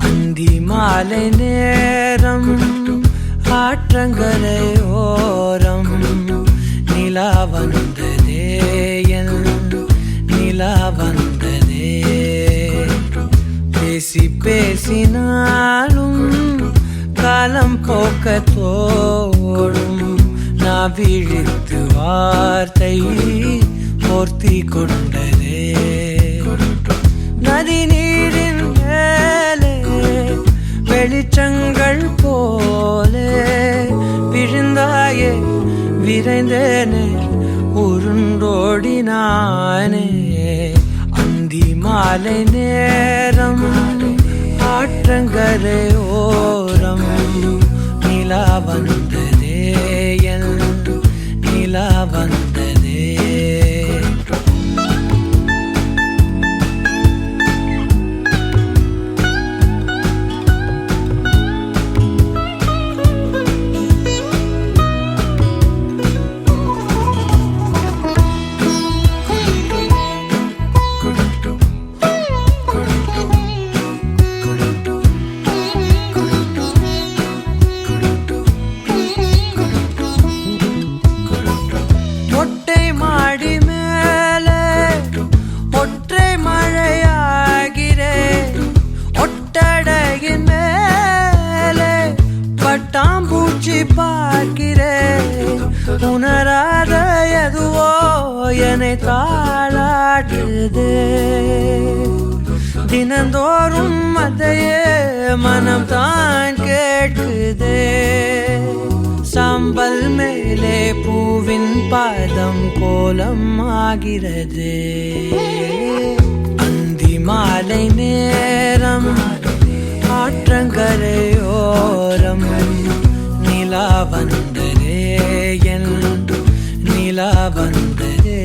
அந்தி மாலை நேரம் ஆற்றங்கரையோரம் நிலா வந்ததே என் நிலா வந்ததே பேசி பேசினாலும் காலம் போக்க தோடும் நான் விழித்து வார்த்தை போர்த்தி கொண்டதே நதி நீரின் மேலே வெளிச்சங்கள் போலே விழுந்தாயே விரைந்தேனே உருண்டோடினானே அந்தி மாலை நேரம் ஆற்றங்கரையோரம் நிலா வந்ததே என் நிலா வந்ததே உணராத எதுவோ என்னை தாளாட்டுதே தினந்தோறும் அதையே மனம் தான் கேட்குதே சாம்பல் மேலே பூவின் பாதம் கோலம் ஆகிறது அந்தி மாலை நேரம் ஆற்றங்கரையோரம் நிலா வந்ததே என் நிலா வந்ததே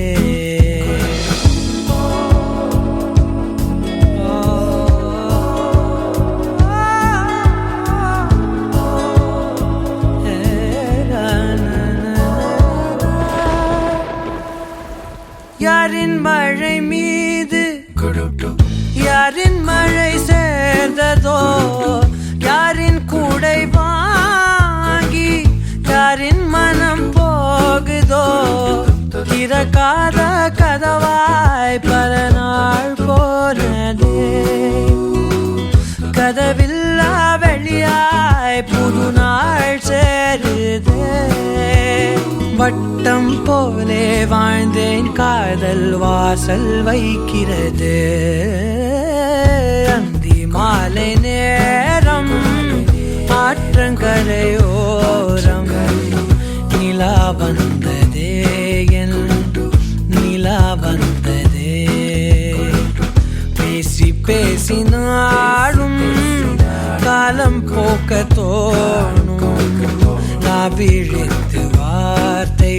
யாரின் மழை மீது யாரின் மழை சேர்ந்ததோ யாரின் கூடை வாங்கி யாரின் மனம் போகுதோ திறக்காத கதவாய் பல நாள் போனதே கதவில்லா வெளியாய் புது நாள் சேருதே வட்டம் போலே வாழ்ந்தேன் காதல் வாசல் வைக்கிறது அந்தி மாலை நேரம் ஆற்றங்கரையோரம் நிலா வந்ததே என் நிலா வந்ததே பேசி பேசினாலும் காலம் போக்க தோணும் நான் விழித்து வார்த்தை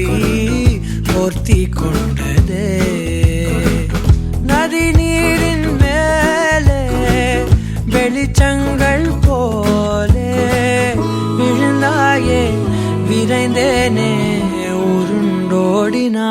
போர்த்தி கொண்டதே நதி நீரின் மேலே வெளிச்சங்கள் போலே விழுந்தாயே விரைந்தேனே உருண்டோடினானே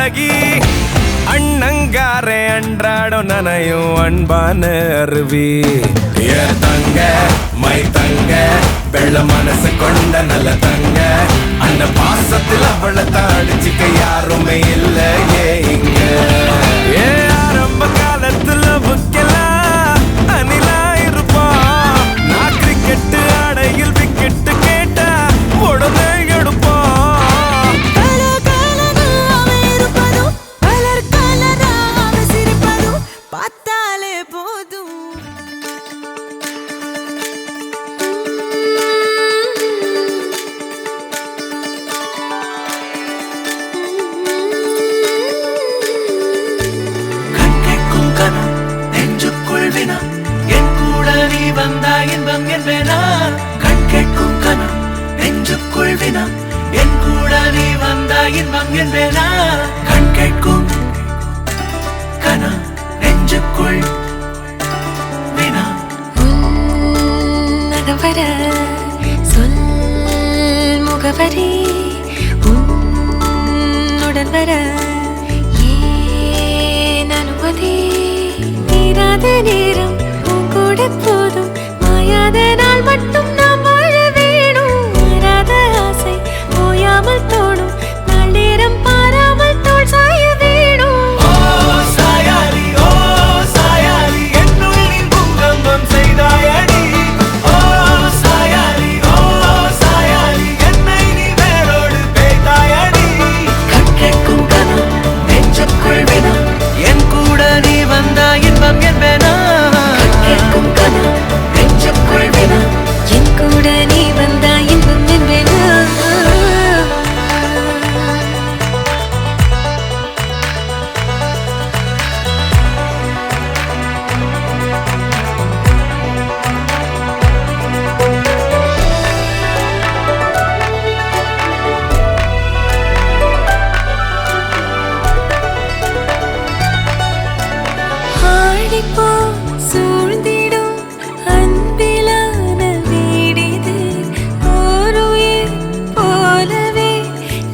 அழகி அண்ணங்காரே அன்றாடம் நனையும் அன்பான அருவி ஏ தங்க மை தங்க வெள்ள மனசு கொண்ட நல்ல தங்க அந்த பாசத்தில் அவளை தாடிச்சிக்க யாருமே இல்ல இங்க ஏ ஆரம்ப காலத்துல புக்கலாம் அணிலா இருப்போம் நான் கிரிக்கெட்டு ஆடையில் விக்கெட்டு கேட்டா உடனே எடுப்போம் பார்த்தாலே போதும் கண்கேட்கும் கனம் நெஞ்சுக்குள் வினா என் கூட நீ வந்தா இன்பம் என்பேனா கண்கேட்கும் கனம் நெஞ்சுக்குள் வினா என் கூட நீ வந்தா இன்பம் என்பேனா கண்கேட்கும் கனம் நெஞ்சுக்குள் வினா உன்னகவர சொல் முகவரி உன்னுடன் வர ஏன் அனுமதி தீராத நேரம் உன் கூட போதும் மாயாத நாள் மட்டும் நாம் வாழ வேணும் மாறாத ஆசை ஓயாமல் தோணும் நாள் நேரம் பாராமல் தோல் சாய வேணும் செய்தாயடி ஓ சாயாரி ஓ சாயாரி என்னை நீ வேரோடு பேய்தாயடி கண்கேட்கும் கனம் நெஞ்சுக்குள் வினா என் கூட நீ வந்தா இன்பம் என்பேனா கண்கேட்கும் கனம் நெஞ்சுக்குள் வினா என் கூட நீ வந்தா இன்பம் என்பேனா ஆடிப்போ சூழ்ந்திடும் அன்பிலான வீடிது ஒரு உயிர் போலவே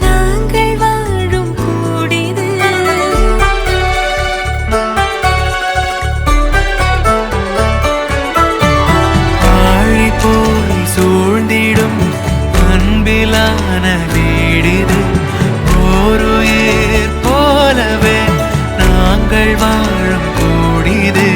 நாங்கள் வாழும் கூடிது ஆழி போல் சூழ்ந்திடும் அன்பிலான வீடிது ஓருயிர் போலவே நாங்கள் வாழும் கூடிது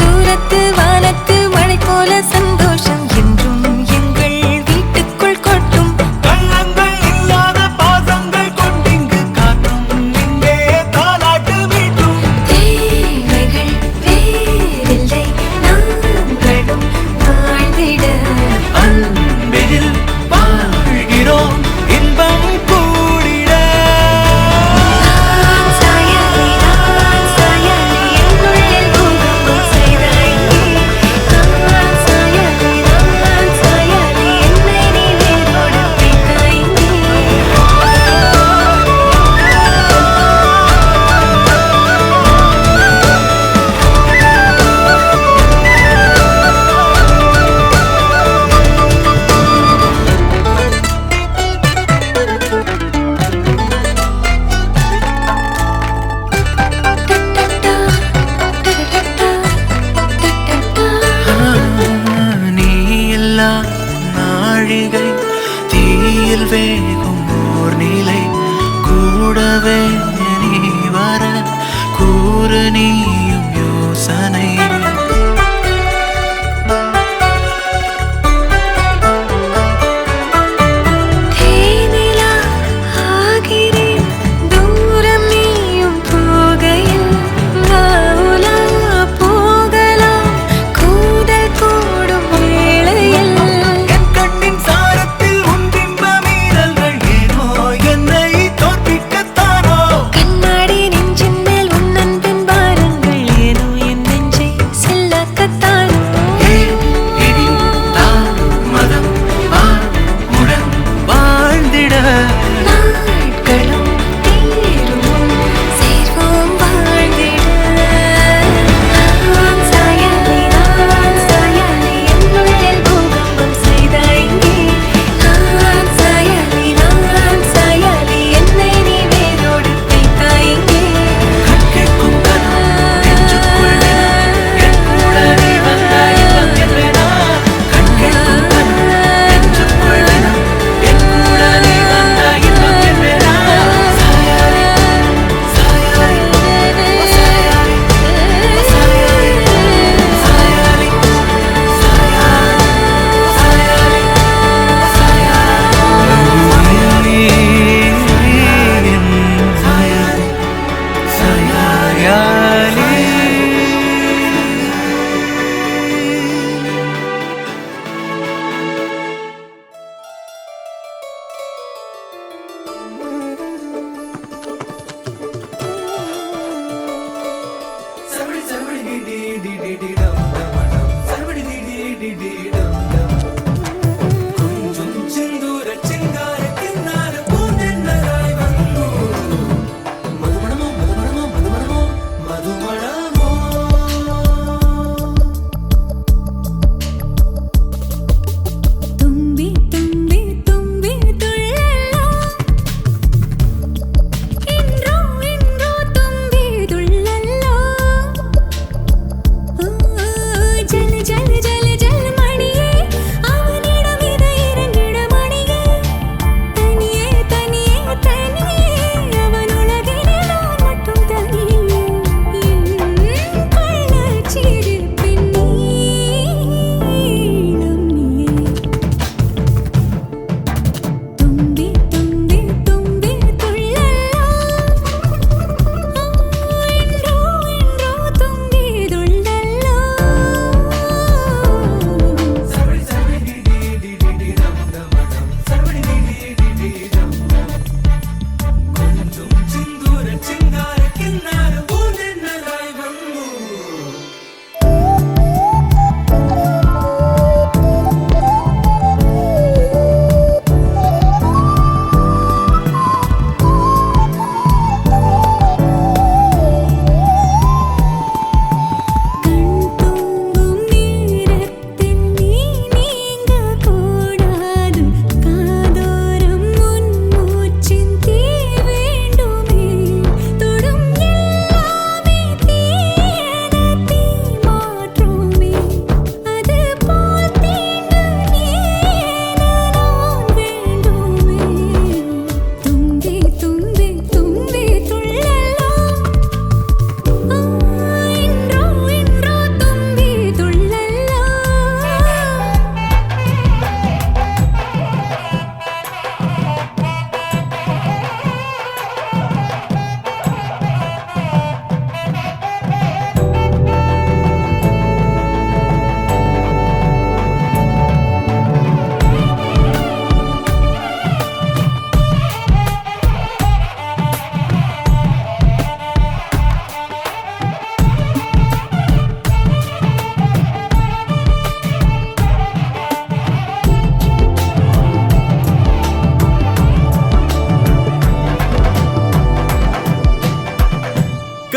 தூரத்து வானத்து மழை போல சந்தோஷம் என்றும் எங்கள் வீட்டுக்குள் கொட்டும் கள்ளங்கள் இல்லாத பாசங்கள் கொண்டிங்கு காற்றும் இங்கே தாலாட்டு மீட்டும் தேவைகள் வேறில்லை நாங்களும் வாழ்ந்திட அன்பில் வாழ்கிறோம் இன்பம் கூடிட சாயலி நான் சாயலி என்னுள்ளே பூகம்பம் செய்தாய் நான் சாயலி நான் சாயலி என்னை நீ வேரோடு வைத்தாய் நீ எல்லா நாழிகை தீயில் வேகும் ஓர் நிலை கூடவே நீ வர கூறு நீயும் யோசனை தேனிலா ஆகிறேன் தூரம் நீயும் போகையில் வாவுலா போகலாம் கூதல் கூடும் வேளையில் என் கண்ணின் சாரத்தில் உன் பிம்ப மீறல்கள் ஏனோ என்னை தோற்பிக்கத்தானோ கண்ணாடி நெஞ்சின் மேல் உன் அன்பின் பாரங்கள் ஏனோ என் நெஞ்சை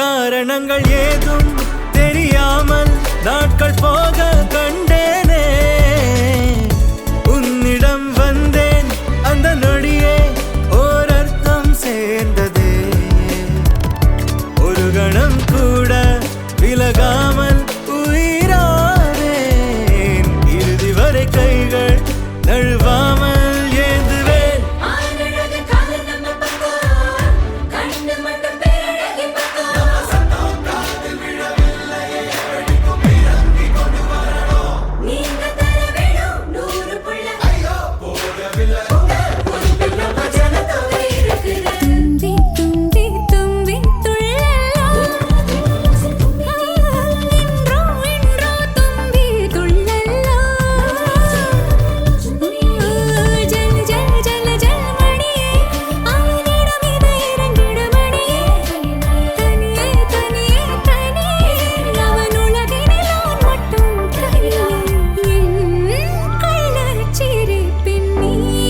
காரணங்கள் ஏதும் தெரியாமல் நாட்கள் போக கண்டேனே. உன்னிடம் வந்தேன் அந்த நொடியே ஓர் அர்த்தம் சேர்ந்ததே. ஒரு கணம் கூட விலகாமல் உயிரானேன். இறுதி வரை கைகள் நழுவாமல் ஏந்துவேன். தும்பி தும்பி தும்பி துள்ளலாம் இன்றோ இன்றோ தும்பி துள்ளலாம். ஜல் ஜல் ஜல் ஜல் மணியே ஆயிரம் இதை இறங்கிடு மணியே. தனியே தனியே தனியே அவன் உலகினில் அவன் மட்டும் தனியே. என் கள்ளச்சிரிப்பின் நீளம்.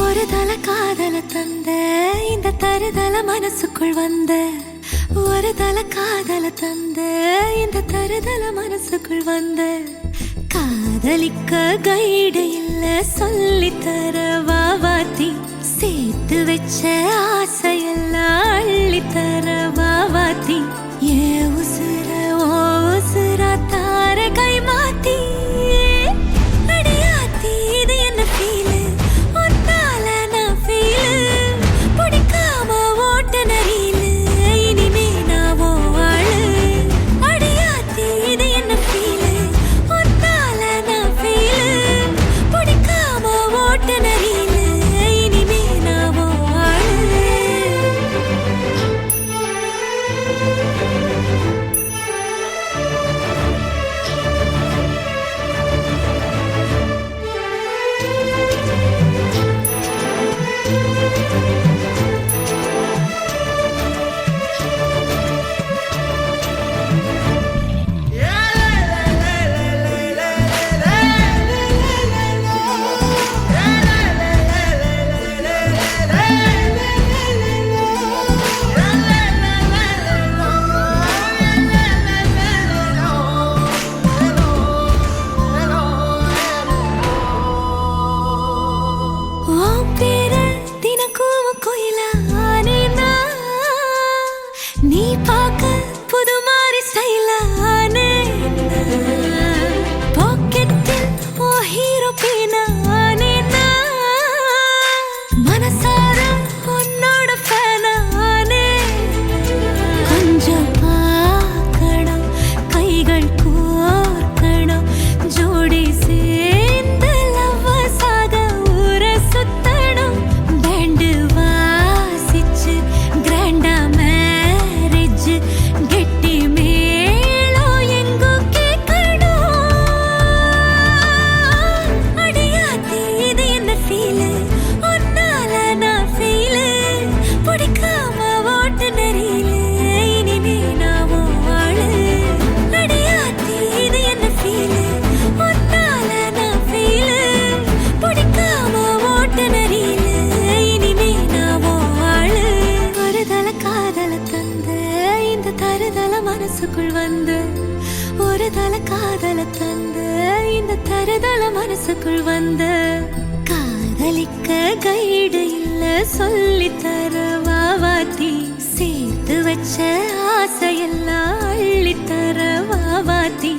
ஒரு தல காதல தந்த இந்த தருதல மனசுக்குள் வந்த. ஒரு தல காதல தந்த இந்த தருதல மனசுக்குள் வந்த. காதலிக்க கைடு இல்ல சொல்லித்தர வாவாத்தி. சேர்த்து வச்ச ஆசையெல்லாம் அள்ளித்தர வாவாத்தி. ஏ உசுர ஓ உசுரா தார கை மாத்தி. அடியாத்தி இது என்ன ஃபீலு ஒன்னால நான் ஃபீலு. பிடிக்காம ஓட்ட நரீலு இனிமே நான் ஓ ஆளு. அடியாத்தி இது என்ன ஃபீலு ஒன்னால நான் ஃபீலு. பிடிக்காம ஓட்ட நரீலு இனிமே நான் ஓ ஆளு. உன் பேர தினக்கும் கோயிலா ஆனேனா. நீ பார்க்க புது மாதிரி ஸ்டைலா ஆனேனா. பாக்கெட்டில் ஓ ஹீரோ பேனா ஆனேனா. மனசார உன்னோட ஃபேனா ஆனேனா. கொஞ்சம் பார்க்கணும் கைகள் கோர்க்கணும் ஜோடி சேர்ந்து லவ்வர்ஸாக ஊரை சுத்தணும். பேண்டு வாசிச்சு கிராண்டா மேரேஜ் கெட்டி மேளம் எங்கோ கேட்கணும். அடியாத்தி இது என்ன ஃபீலு ஒன்னால நான் ஃபீலு. பிடிக்காம ஓட்டு நெறியிலு இனிமே நான் ஓ ஆளு. அடியாத்தி இது என்ன ஃபீலு ஒன்னால நான் ஃபீலு. பிடிக்காம ஓட்டு நெறியிலு இனிமே நான் ஓ ஆளு. ஒரு தல காதல தந்த இந்த தருதல மனசுக்குள் வந்த. ஒரு தல காதல தந்த இந்த தருதல மனசுக்குள் வந்த. காதலிக்க கைடு இல்ல சொல்லித்தர வாவாத்தி. சேர்த்து வச்ச ஆசையெல்லாம் அள்ளித்தர வாவாத்தி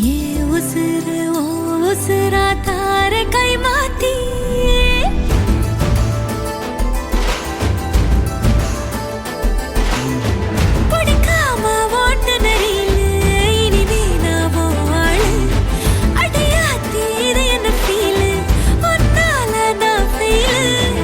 ஏ உசுறு ஓ உசுரா தார கை மாத்தி பிடிக்காம ஓட்டு நரியில இனிமே நான் வாழ அடையாத்தி இது என்ன ஃபீல் ஒன்னால நான் ஃபீல்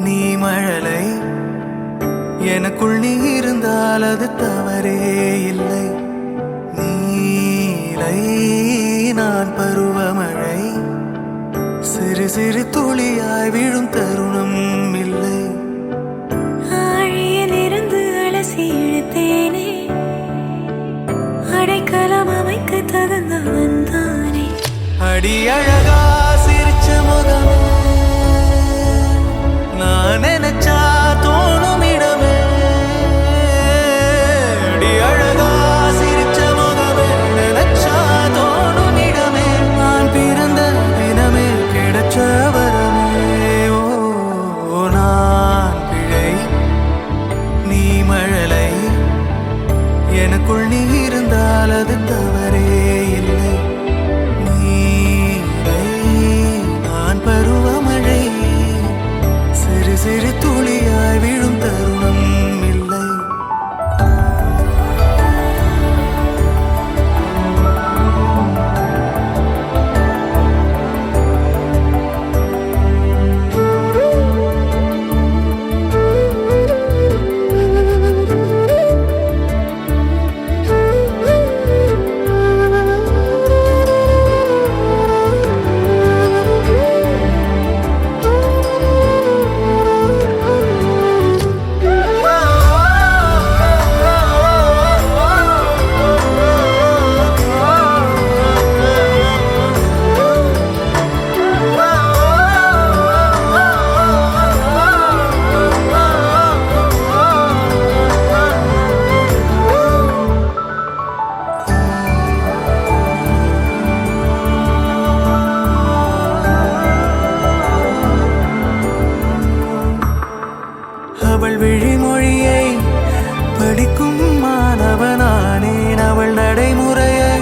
நீ மழலை எனக்குள் நீ இருந்தால் அது தவறே இல்லை நீலை நான் பருவமழை சிறு சிறு துளியாய் விழும் தருணம் இல்லை ஆழியிலிருந்து அலசி இழுத்தேனே அடைக்கலம் அமைக்க தகுந்தவன் தானே அடி அழகா சிரிச்ச முகமே நான் நினைச்சா தோணும் இடமே அடி அழகா சிரிச்ச முகமே நினைச்சா தோணும் இடமே நான் பிறந்த தினமே கிடைச்ச வரமே ஓ நான் பிழை நீ மழலை எனக்குள் நீ இருந்தால் அது தவறே இல்லை நீலை நான் பருவமழை சிறு சிறு துளியாய் விழும் தருணம் இல்லை அவள் விழிமொழியை படிக்கும் மாணவனானேன் அவள் நடைமுறையை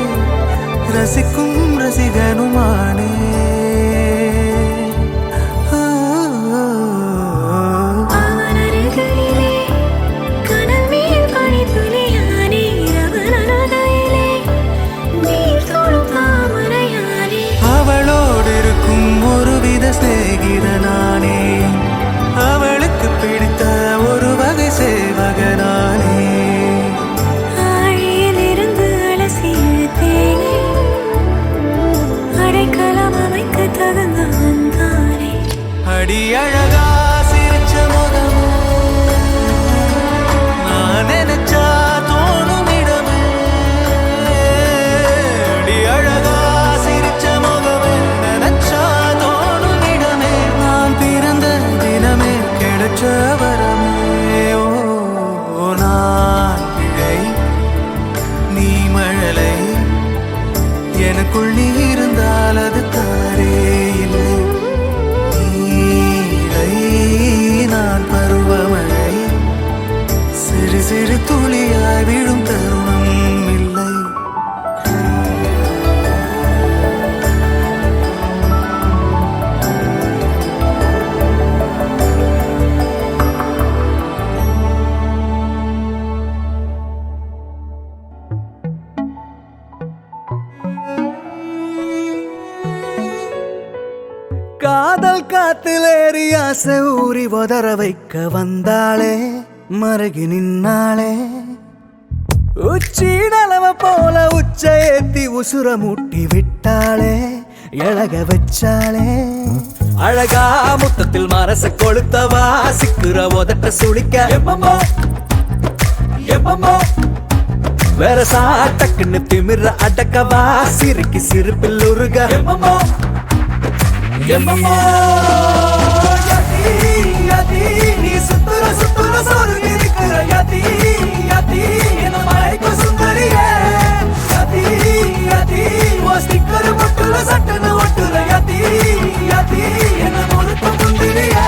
ரசிக்கும் ரசிகனுமானே அவளோடு இருக்கும் ஒருவித சிநேகிதனானே அவளுக்கு பிடித்த ஒரு வகை சேவகனானே ஆழியிலிருந்து அலசி இழுத்தேனே அடைக்கலம் அமைக்க தகுந்தவன் தானே அடி அழகா சிரிச்ச முகமே நான் நினைச்சா தோணும் இடமே அடி அழகா சிரிச்ச முகமே நினைச்சா தோணும் இடமே நான் பிறந்த தினமே கிடைச்ச வரமே ஓ நான் பிழை நீ மழலை எனக்குள் நீ இருந்தால் அது தவறே இல்லை நீலை நான் பருவமழை சிறு சிறு துளியாய் விழும் தருணம் இல்லை காதல் காத்திலேறி ஆசை ஊறி உதற வைக்க வந்தாளே மருகி நின்னாளே உச்சி நலவ போல உச்ச ஏத்தி உசுர மூட்டி விட்டாளே எழக வச்சாளே அழகா முத்தத்தில் மரச கொளுத்தவா சிக்குற உதட்ட சுளிக்க எப்பமோ வேற சாட்டக்குன்னு திமிர அடக்கவா சிரிக்கி சிரிப்பில் உருக எப்பமோ எப்பமோ யதி யதி நீ சுத்துற சுத்துற சோறு இருக்கிற யதி யதி என்ன மாய்க்கு சுந்தரியே யதி யதி ஓ ஸ்டிக்கர் முட்டுல சட்டன ஒட்டுற யதி யதி என்ன முழுக்க முந்திரியே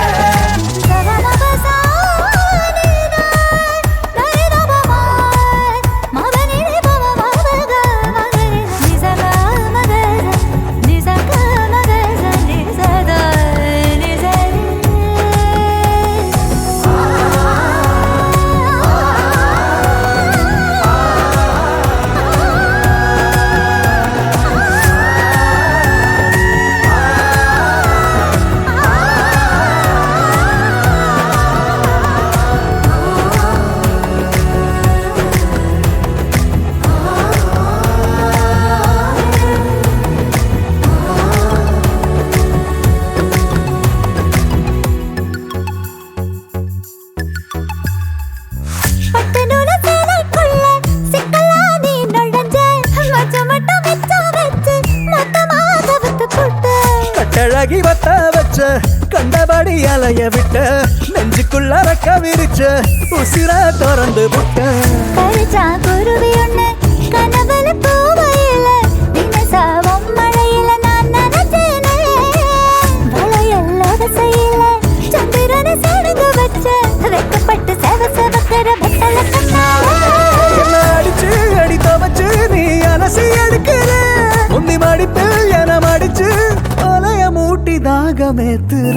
கட்டழகி வத்த வச்ச கண்டபடி அலைய விட்ட நெஞ்சுக்குள்ள ரக்க விரிச்ச உசிர திறந்து புட்ட குருவி ஒண்ணு கனவுல பூவையில தினசாவும் மழையில நான் நினைச்சேனே வளையல்லாத செய்யல சந்திரனை சேர்ந்து வச்ச வெக்கப்பட்டு செவ செவக்கிற வெட்டல என்ன அடிச்சு அடி தவச்சு நீ அலசி எடுக்கிற முந்தி மடிப்பில் என மடிச்சு அலைய மூட்டி தாகமேத்துற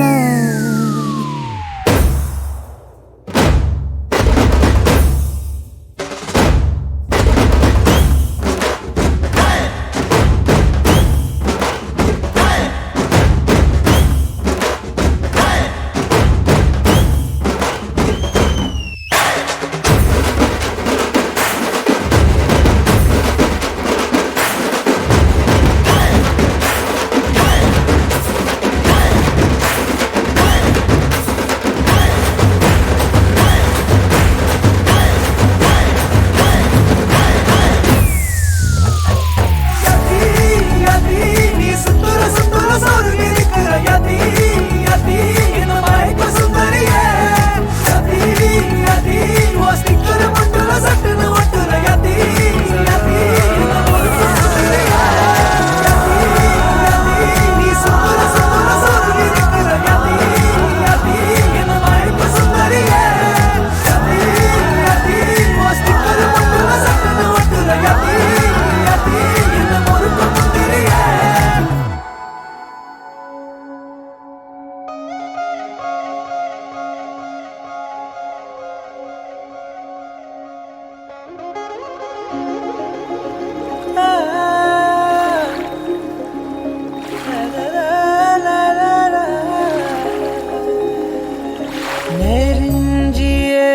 நெருஞ்சியே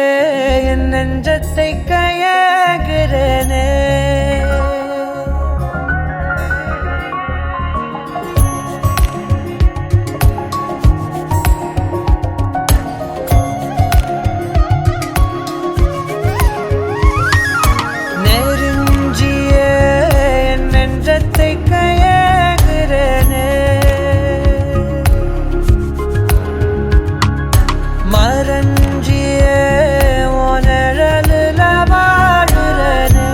என் நெஞ்சத்தை கையாகிறனே நெருஞ்சியே என் நெஞ்சத்தை கையாகிறனே மரஞ்சியே உனழலுல வாழுறனே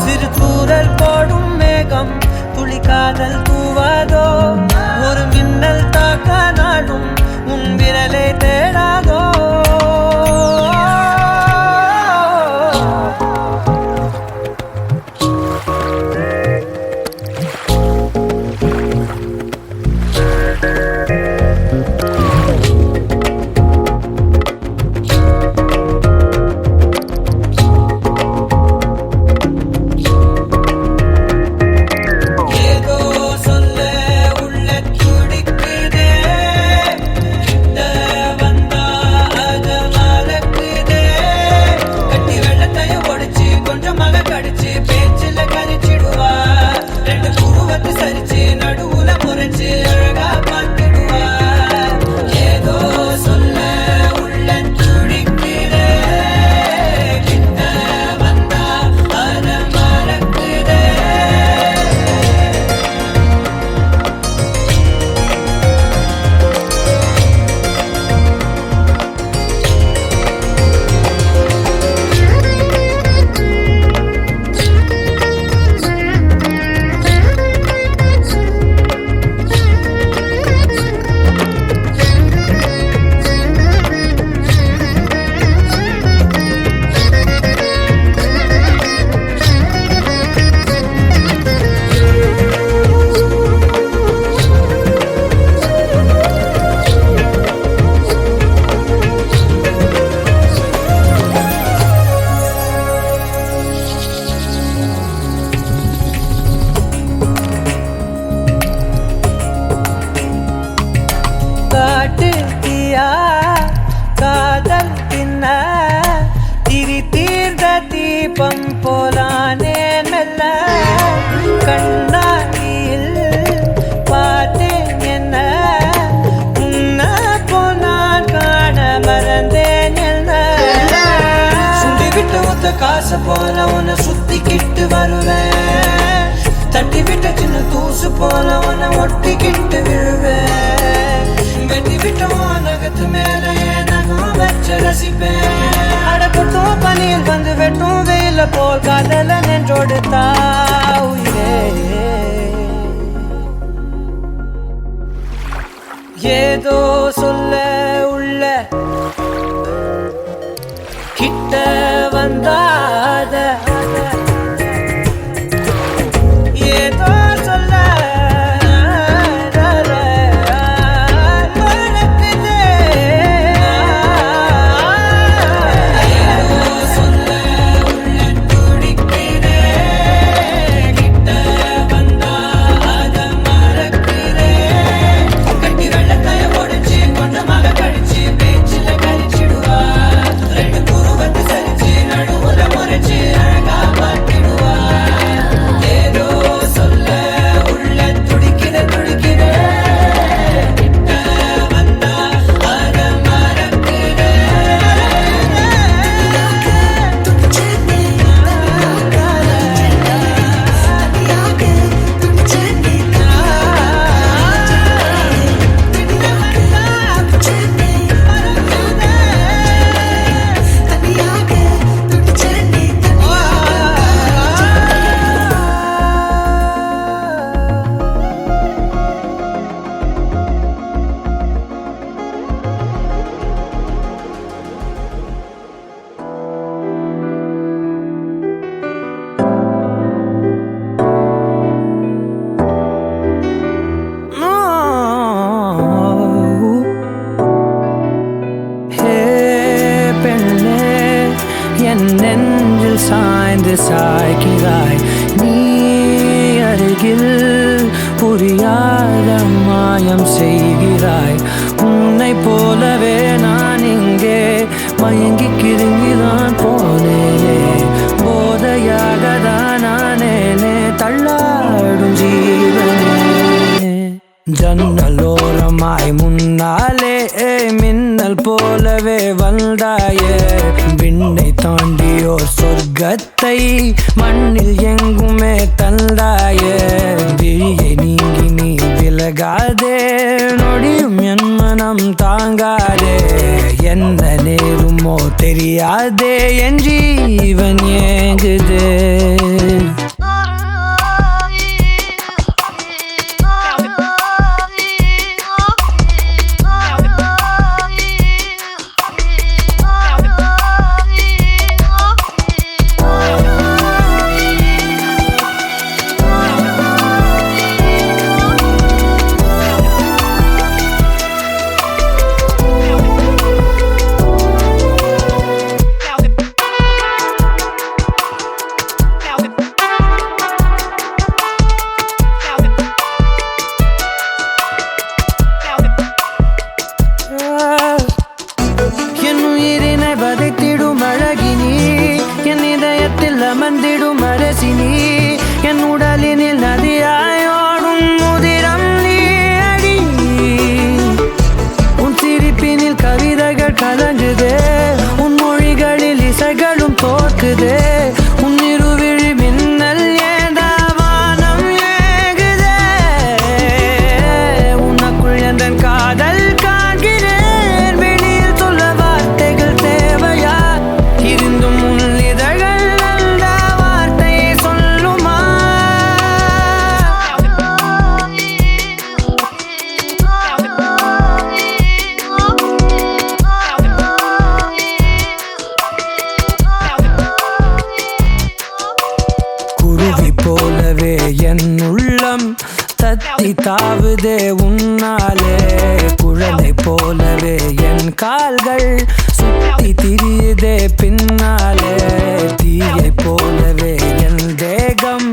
சிறு தூரல் போடும் மேகம் துளி காதல் தூவாதோ ஒரு மின்னல் தாக்க நாடும் உன் விரலை தேடாதோ ஏதோ சொல்ல உள்ள போலானே மெல்ல கண்ணாடியில் பார்த்தேன் என்ன உன்ன போனால் காண மறந்தேன் என்ன சுண்டி விட்டு ஒத்த காசு போல உன்னை சுத்திக்கிட்டு வருவேன் தட்டி விட்ட சின்ன தூசு போல உன்னை ஒட்டிக்கிட்டு விழுவேன் வெட்டி விட்ட நகத்து மேல நகம் வச்சு ரசிப்பேன் அடக்கட்டும் பனியில் வந்து வெட்டும் வெயில போல் காதல நென்றோடு தாவுயே ஏதோ சொல்ல உள்ள கிட்ட வந்தாத ஏதோ சொல்ல சாய்ந்து சாய்கிறாய் நீ அருகில் புரியாத மாயம் செய்கிறாய் உன்னை போலவே நான் இங்கே மயங்கி கிருங்கிதான் போனேனே போதையாக தான் நானேனே தள்ளாடும் ஜீவனே ஜன்னலோரமாய் முன்னாலே மின்னல் போலவே வந்தாயே விண்ணை தாண்டியோர் சொர்க்கத்தை மண்ணில் எங்குமே தந்தாயே விழியை நீங்கி நீ விலகாதே நொடியும் என் மனம் தாங்காதே என்ன நேருமோ தெரியாதே என் ஜீவன் ஏங்குதே மந்திடும் அரசினி என் உடலினில் நதியாயோடும் முதிரம் நீ அடி உன் சிரிப்பினில் கவிதைகள் கலங்குதே உன் மொழிகளில் இசைகளும் தோற்றுதே உன் இருவிழி மின்னல் ஏதாவானம் ஏகுதே உனக்குள் என்ற காதல் காண்கிறேன் வெளியில் சொல்ல வார்த்தைகள் தேவையா இருந்தும் உன் இதழ்கள் போலவே என் உள்ளம் தத்தி தாவுதே உன்னாலே குழலை போலவே என் கால்கள் சுத்தி திரியுதே பின்னாலே தீயை போலவே என் தேகம்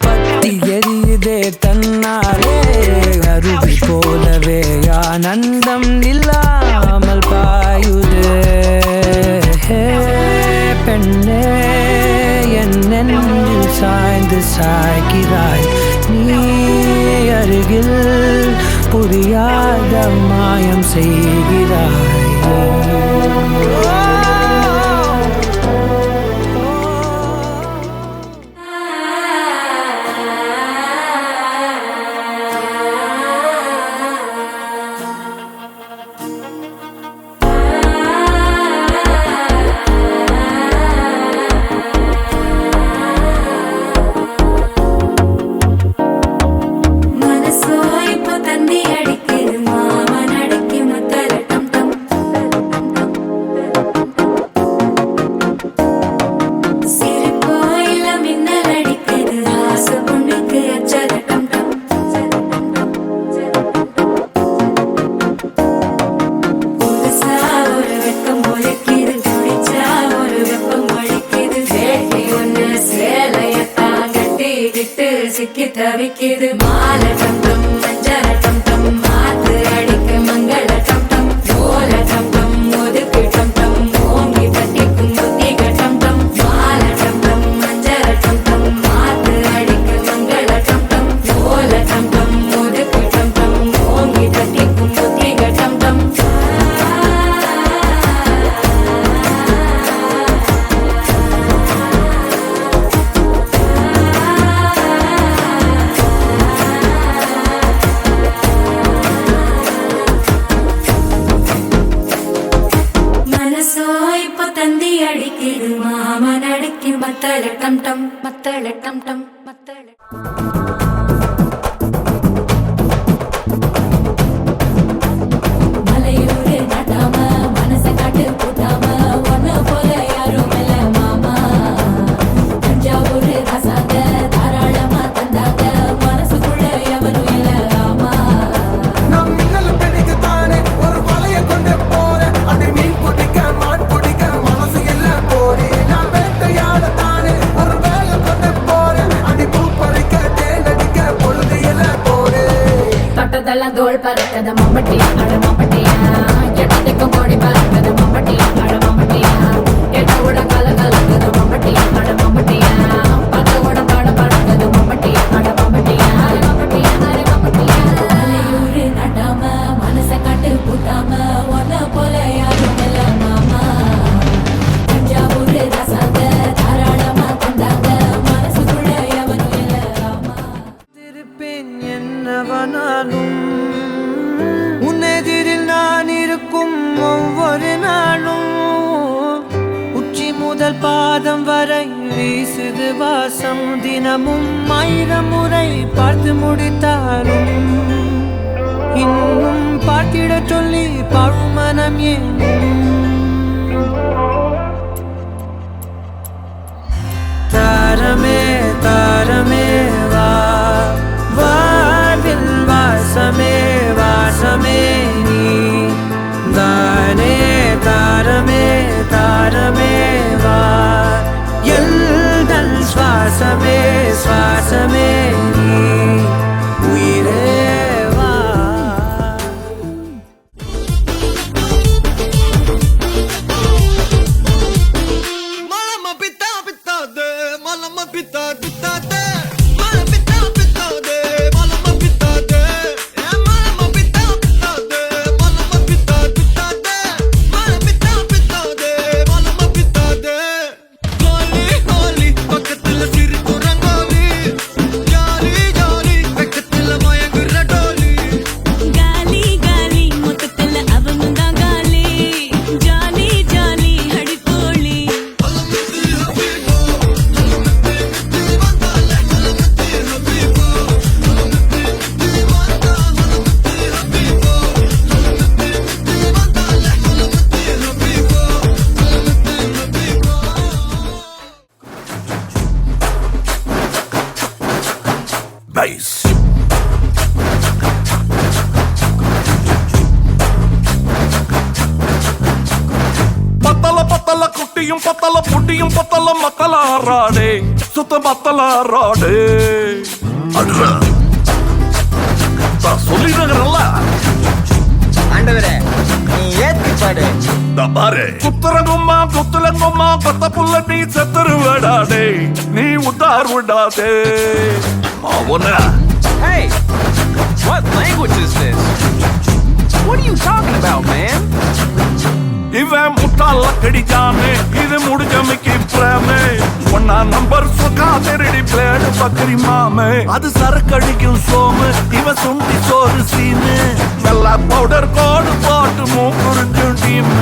பத்தி எரியுதே தன்னாலே அருவி போலவே ஆனந்தம் இல்லாமல் பாயுதே பெண்ணே என்ன சாய்கிறாய். நீ அருகில் புரியாத மாயம் செய்கிறாய். மனசோ இப்போ தந்தி அடிக்குது மாமன் அடிக்கு மத்தல டம் டம். சிரிப்போ இல்ல மின்னல் அடிக்குது ஆசை பொண்ணுக்கு அச்சத டம் டம். புதுசா ஒரு வெப்பம் ஒழிக்குது குடிச்சா ஒரு வெப்பம் ஒழிக்குது. வேட்டி ஒண்ணு சேலையத்தான் கட்டிக்கிட்டு சிக்கி தவிக்குது. மாலை டம் டம் மஞ்சள டம் டம் மாத்து அடிக்க மங்கள டம் டம். ஓல டம் டம் ஒதுக்கு டம் டம் ஓங்கி தட்டிக்கும் புத்திக டம் டம். மாலை டம் டம் மஞ்சள டம் டம் மாத்து அடிக்க மங்கள டம் டம். ஓல டம் டம் ஒதுக்கு டம் டம் ஓங்கி தட்டிக்கும் புத்திக டம் டம். மனசோ இப்போ தந்தி அடிக்குது மாமன் அடிக்கு மத்தள டம் டம் மத்தள டம் டம் மத்தள. மலையூரு நட்டாம மனச காட்டு கூட்டாம ஒன்ன போல யாரும் இல்ல மாமா. தஞ்சாவூர் ரசாங்க தாராளமா தந்தாங்க மனசுக்குள்ள எவனும் இல்ல ஆமா. நான் மின்னல் பிடிக்கத்தானே ஒரு வலைய கொண்டு போறேன். அதை மீன் பிடிக்க மான் பிடிக்க மனசு இல்ல போறே. நான் வேட்டையாடத்தானே ஒரு வேலை கொண்டு போறேன். அடி பூ பறிக்க தேன் அடிக்க பொழுது இல்ல போறே. தொட்டதெல்லாம் தோல் பறக்கத மம்பட்டி அட மம்பட்டியா. எட்டத்துக்கும் கோடி பறக்கத மம்பட்டி அட மம்பட்டியா. எட்ட கூட கல கலக்கது மம்பட்டி அட மம்பட்டியா. பத்த கூட பாட பறக்கது மம்பட்டி அட மம்பட்டியா. மம்பட்டியா அட மம்பட்டியா. மலையூரு நட்டாம மனச காட்டு கூட்டாம ஒன்ன போல யாரும் இல்ல மாமா. தஞ்சாவூர் ரசாங்க தாராளமா தந்தாங்க மனசுக்குள்ள எவனும் இல்ல ஆமா. திருப்பேன் என்னவனாலும் உன்னெதிரில் நான் இருக்கும் ஒவ்வொரு நாளும். உச்சி முதல் பாதம் வரை வீசுது வாசம். தினமும் 1000 முறை பார்த்து முடித்தாலும் இன்னும் பார்த்திட சொல்லி பழுமனம் ஏன். தாரமே தாரமே வா வாழ்வில் வாசமே வாசமே நீ தானே. தாரமே தாரமே வா எல்தல் சுவாசமே சுவாசமே நீ உயிரே வா. Malama pita pita de, malama pita pita de, malama pita pita de, malama pita de, malama pita pita de, malama pita pita de, malama pita pita de, malama pita de. Holi holi, பக்கத்துல சிரிப்பு rangoli, jolly jolly, பக்கத்துல மயங்குற டோலி. காலி காலி மொத்தத்துல அவனும் தான் காலி. Jolly jolly அடிப்போலி. பத்தல பத்தல குட்டியும் பத்தல புட்டியும் பத்தல மக்களாராடே சுத்த பத்தலாராடே. சொல்லிடுறல ஆண்டவரே நீ ஏத்துக்கிட்ட பாடு பாரு குத்துறங்கும்மா குத்துலங்கும்மா கொத்த புள்ள நீ செத்துருவடாடே நீ உத்தார் விடாதே மாவன Hey, what language is this? What are you talking about, man? இவன் முட்டாள கடிச்சானே இது முடிஞ்சமைக்கு பிரேமே ஒன்னா நம்பர் சொக்கா திருடி பிளேடு பக்கரி மாமே அது சரக்கடிக்கும் சோமு இவன் சுண்டி சோறு சீனு வெள்ளா பவுடர் கோடு போட்டு மூக்குறிஞ்சும் டீமு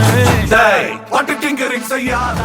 டேய் பட்டு டிங்கரிங் செய்யாத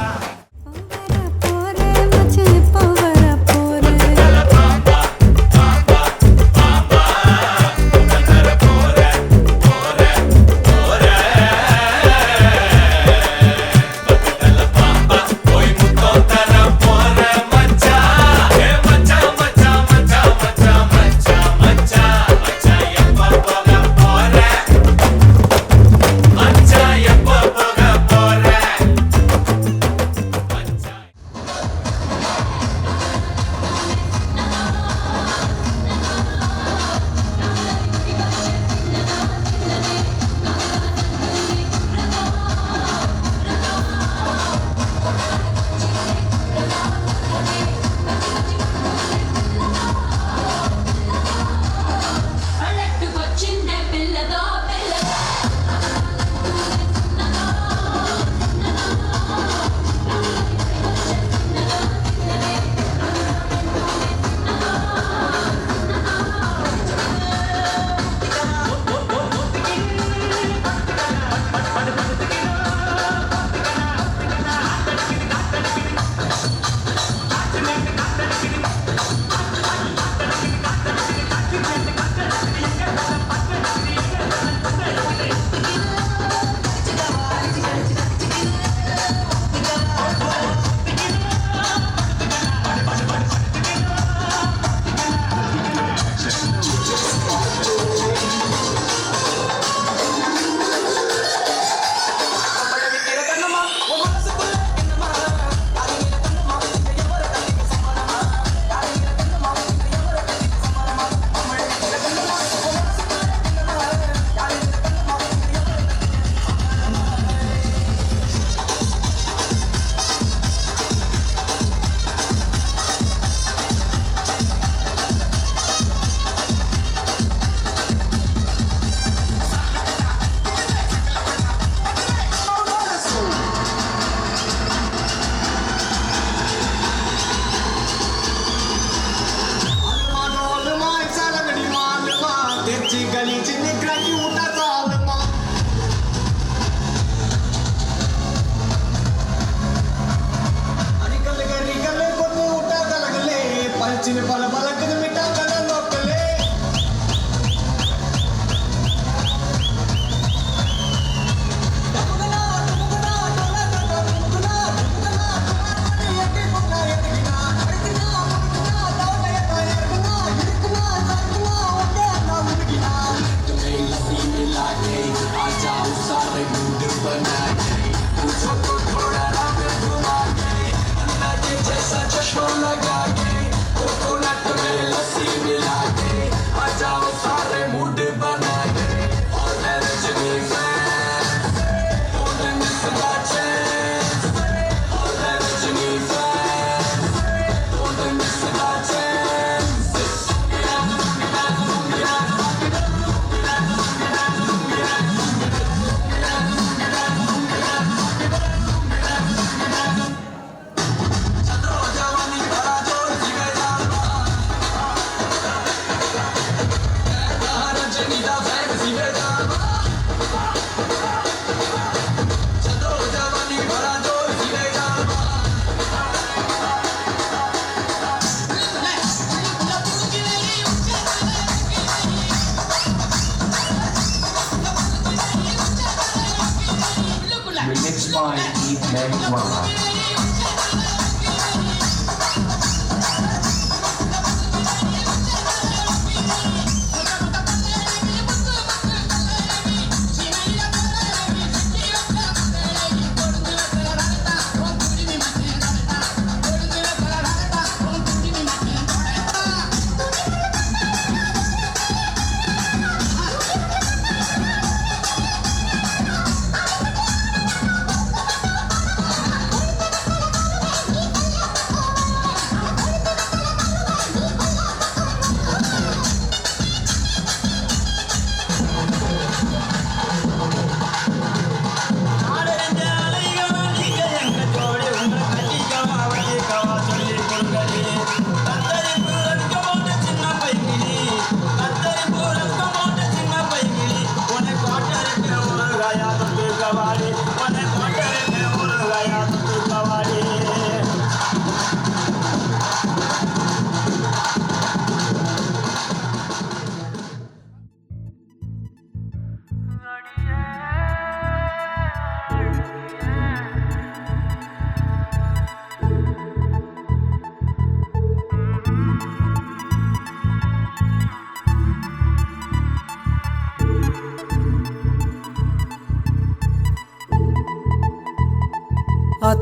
Remixed by Eve Meg Rama.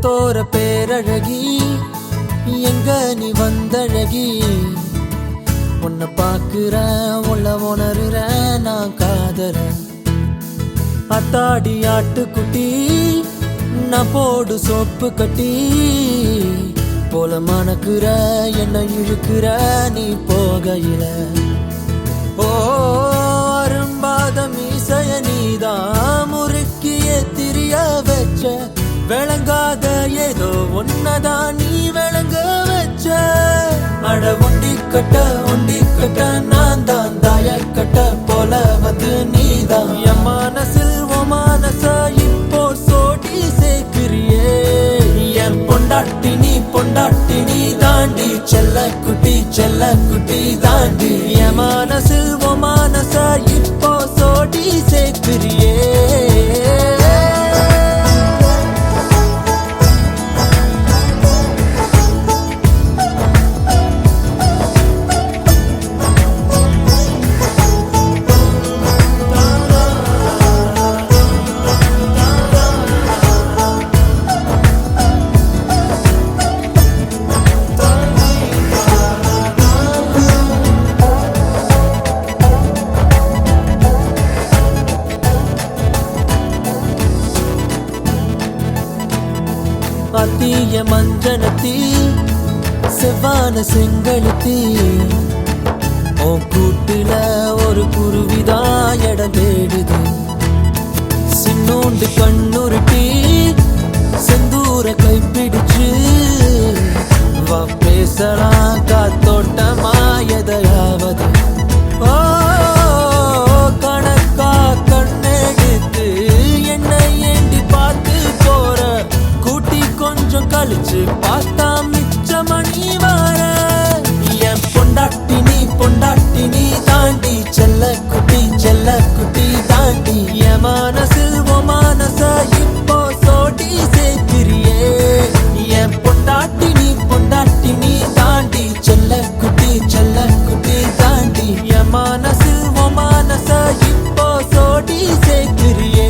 பார்த்தோர பேரழகி எங்க நீ வந்தழகி உன்னை பார்க்கிறேன் உள்ள உணர்றேன் நான் காதறேன் அத்தாடி ஆட்டுக்குட்டி நான் போடு சோப்பு கட்டி போல மணக்குற என்ன இழுக்கிற நீ போகையில ஓ அரும்பாத மீசைய நீதான் முறுக்கிய திரிய வச்ச விளங்காத ஏதோ ஒன்னதான் நீ விளங்க வச்ச அட ஒண்டி கட்ட நான் தான் தாய கட்ட போல வந்து நீதான் என் மனசில் ஓ மனச இப்போ சோடி சேர்க்கிறியே என் பொண்டாட்டி நீ தாண்டி செல்ல குட்டி தாண்டி என் மனசில் ஓ மனச இப்போ சோடி சேர்க்கிறியே அத்திய மஞ்சனத்தி செவ்வான செங்கழுத்தி ஓ கூட்டுல ஒரு குருவிதான் இடம் தேடுது சின்னோண்டு கண்ணுருட்டி செந்தூர கைப்பிடிச்சு வா பேசலாம் காத்தோட்டமா எதையாவது ஓ கணக்கா கண்ணெடுத்து என்னை ஏண்டி பார்த்து போற கூட்டி கொஞ்சம் கழிச்சு பார்த்தா மிச்ச மணி வார என் பொண்டாட்டி நீ தாண்டி செல்ல குட்டி தாண்டி என் மனசில் ஓ மனச இப்போ சோடி சேர்க்கிறியே என் பொண்டாட்டி நீ தாண்டி செல்ல குட்டி தாண்டி என் மனசில் ஓ மனச இப்போ சோடி சேர்க்கிறியே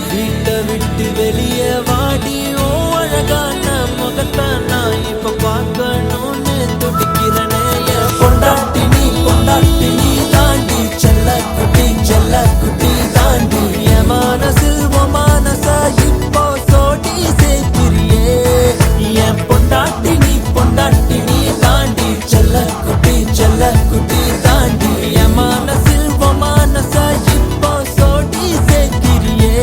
வீட்டை விட்டு வெளியே வாடி ஓ அழகான முகத்தை நான் இப்ப பார்க்கணும்னு துடிக்கிறனே என் பொண்டாட்டி நீ தாண்டி செல்ல குட்டி தாண்டி என் மனசில் ஓ மனச இப்போ சோடி சேர்க்கிறியே என் பொண்டாட்டி நீ தாண்டி செல்ல குட்டி தாண்டி என் மனசில் ஓ மனச இப்போ சோடி சேர்க்கிறியே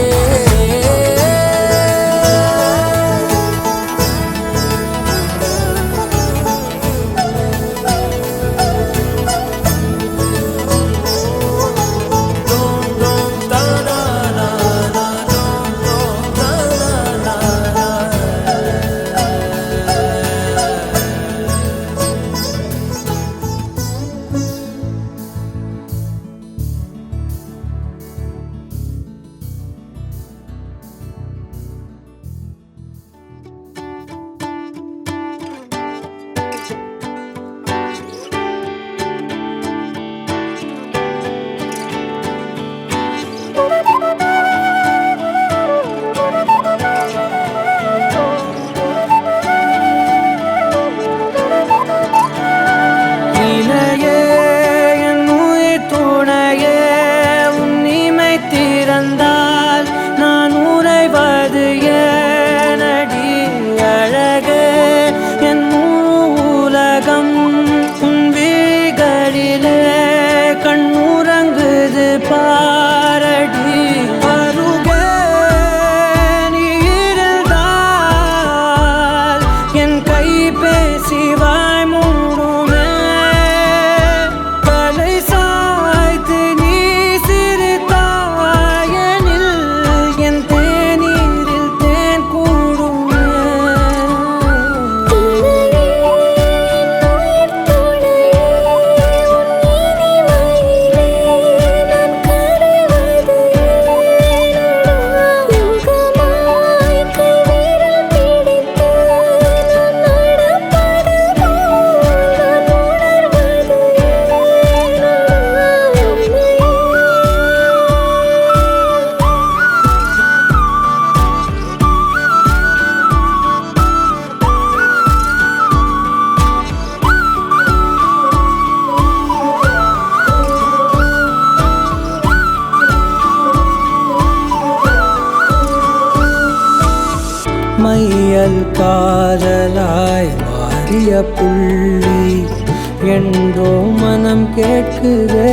காதல் காதலாய் மாறிய புள்ளி என்றோ மனம் கேட்குதே